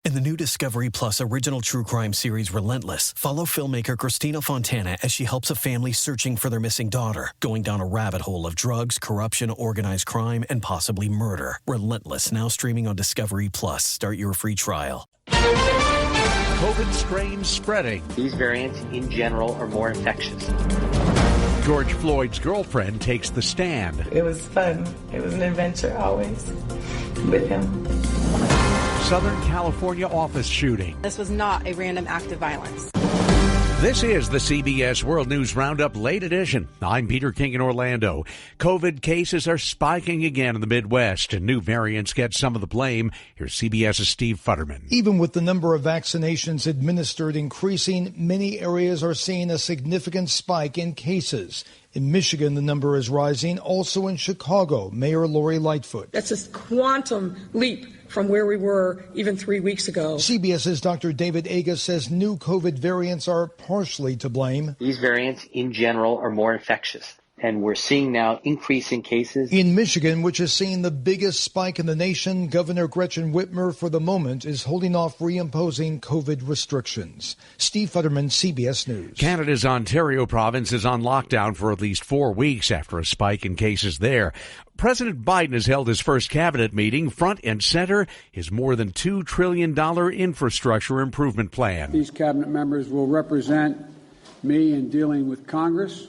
In the new Discovery Plus original true crime series Relentless, follow filmmaker Christina Fontana as she helps a family searching for their missing daughter, going down a rabbit hole of drugs, corruption, organized crime, and possibly murder. Relentless, now streaming on Discovery Plus. Start your free trial. COVID strains spreading. These variants, in general, are more infectious. George Floyd's girlfriend takes the stand. It was fun. It was an adventure always with him. Southern California office shooting. This was not a random act of violence. This is the CBS World News Roundup Late Edition. I'm Peter King in Orlando. COVID cases are spiking again in the Midwest, and new variants get some of the blame. Here's CBS's Steve Futterman. Even with the number of vaccinations administered increasing, many areas are seeing a significant spike in cases. In Michigan, the number is rising. Also in Chicago, Mayor Lori Lightfoot. That's a quantum leap from where we were even 3 weeks ago. CBS's Dr. David Aga says new COVID variants are partially to blame. These variants, in general, are more infectious. And we're seeing now increasing cases. In Michigan, which has seen the biggest spike in the nation, Governor Gretchen Whitmer, for the moment, is holding off reimposing COVID restrictions. Steve Futterman, CBS News. Canada's Ontario province is on lockdown for at least 4 weeks after a spike in cases there. President Biden has held his first cabinet meeting. Front and center, his more than $2 trillion infrastructure improvement plan. These cabinet members will represent me in dealing with Congress,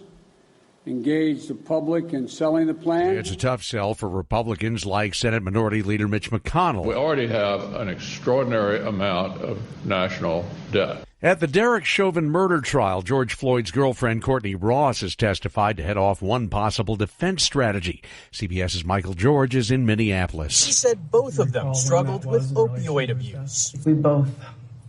engage the public in selling the plan. It's a tough sell for Republicans like Senate Minority Leader Mitch McConnell. We already have an extraordinary amount of national debt. At the Derek Chauvin murder trial, George Floyd's girlfriend Courtney Ross has testified to head off one possible defense strategy. CBS's Michael George is in Minneapolis. He said both of them struggled with opioid abuse. We both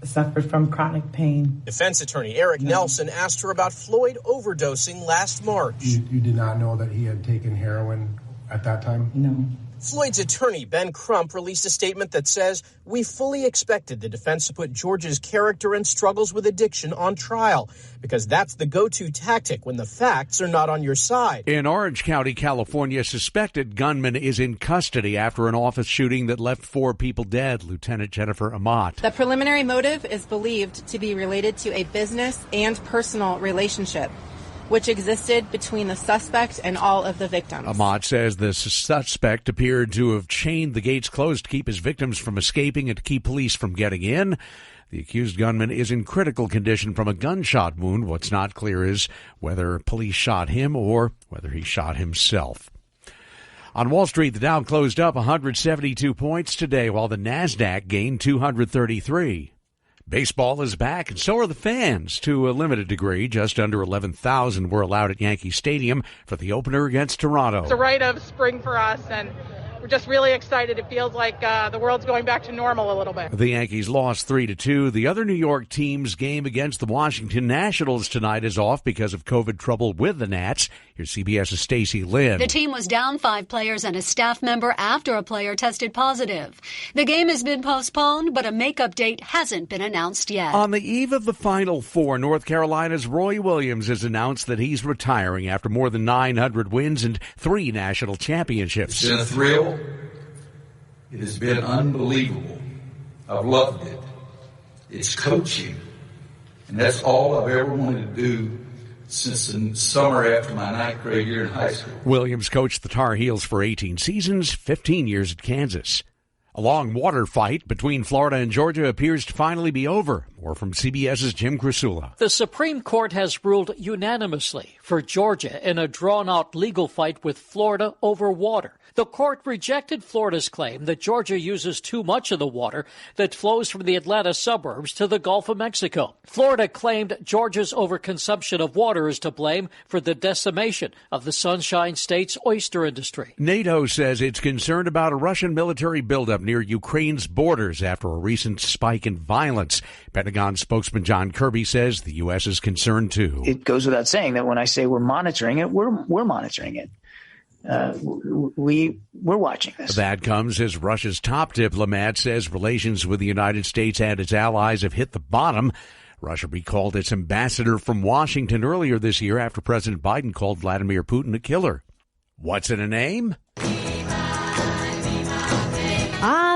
suffered from chronic pain. Defense attorney Eric Nelson asked her about Floyd overdosing last March. You did not know that he had taken heroin at that time? No. Floyd's attorney, Ben Crump, released a statement that says, "We fully expected the defense to put George's character and struggles with addiction on trial, because that's the go-to tactic when the facts are not on your side." In Orange County, California, a suspected gunman is in custody after an office shooting that left 4 people dead. Lieutenant Jennifer Amat. The preliminary motive is believed to be related to a business and personal relationship, which existed between the suspect and all of the victims. Amat says the suspect appeared to have chained the gates closed to keep his victims from escaping and to keep police from getting in. The accused gunman is in critical condition from a gunshot wound. What's not clear is whether police shot him or whether he shot himself. On Wall Street, the Dow closed up 172 points today, while the Nasdaq gained 233. Baseball is back, and so are the fans to a limited degree. Just under 11,000 were allowed at Yankee Stadium for the opener against Toronto. It's a rite of spring for us, and we're just really excited. It feels like the world's going back to normal a little bit. The Yankees lost 3-2. The other New York team's game against the Washington Nationals tonight is off because of COVID trouble with the Nats. Here's CBS's Stacey Lynn. The team was down 5 players and a staff member after a player tested positive. The game has been postponed, but a makeup date hasn't been announced yet. On the eve of the Final Four, North Carolina's Roy Williams has announced that he's retiring after more than 900 wins and 3 national championships. It's been a thrill. It has been unbelievable. I've loved it. It's coaching. And that's all I've ever wanted to do since the summer after my 9th grade year in high school. Williams coached the Tar Heels for 18 seasons, 15 years at Kansas. A long water fight between Florida and Georgia appears to finally be over. More from CBS's Jim Krasula. The Supreme Court has ruled unanimously for Georgia in a drawn-out legal fight with Florida over water. The court rejected Florida's claim that Georgia uses too much of the water that flows from the Atlanta suburbs to the Gulf of Mexico. Florida claimed Georgia's overconsumption of water is to blame for the decimation of the Sunshine State's oyster industry. NATO says it's concerned about a Russian military buildup near Ukraine's borders after a recent spike in violence. Pentagon spokesman John Kirby says the U.S. is concerned too. It goes without saying that when I say we're monitoring it, we're monitoring it. We're watching this. That comes as Russia's top diplomat says relations with the United States and its allies have hit the bottom. Russia recalled its ambassador from Washington earlier this year after President Biden called Vladimir Putin a killer. What's in a name?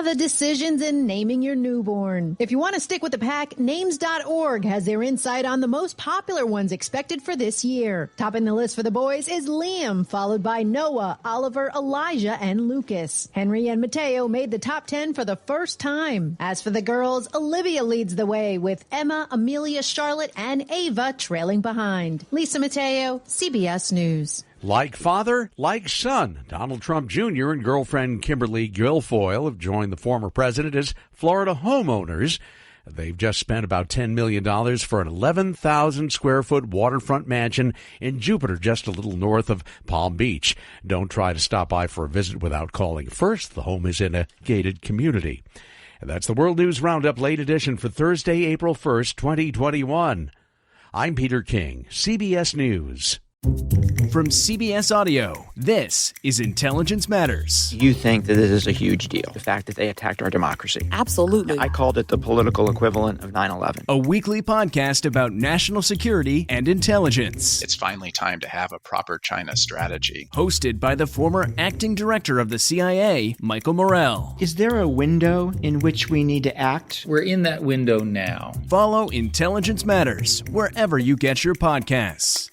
the decisions in naming your newborn. If you want to stick with the pack, Names.org has their insight on the most popular ones expected for this year. Topping the list for the boys is Liam, followed by Noah, Oliver, Elijah, and Lucas. Henry and Mateo made the top 10 for the first time. As for the girls, Olivia leads the way with Emma, Amelia, Charlotte, and Ava trailing behind. Lisa Mateo, CBS News. Like father, like son, Donald Trump Jr. and girlfriend Kimberly Guilfoyle have joined the former president as Florida homeowners. They've just spent about $10 million for an 11,000-square-foot waterfront mansion in Jupiter, just a little north of Palm Beach. Don't try to stop by for a visit without calling first. The home is in a gated community. And that's the World News Roundup Late Edition for Thursday, April 1st, 2021. I'm Peter King, CBS News. From CBS Audio, this is Intelligence Matters. You think that this is a huge deal, the fact that they attacked our democracy. Absolutely. I called it the political equivalent of 9/11. A weekly podcast about national security and intelligence. It's finally time to have a proper China strategy. Hosted by the former acting director of the CIA, Michael Morell. Is there a window in which we need to act? We're in that window now. Follow Intelligence Matters wherever you get your podcasts.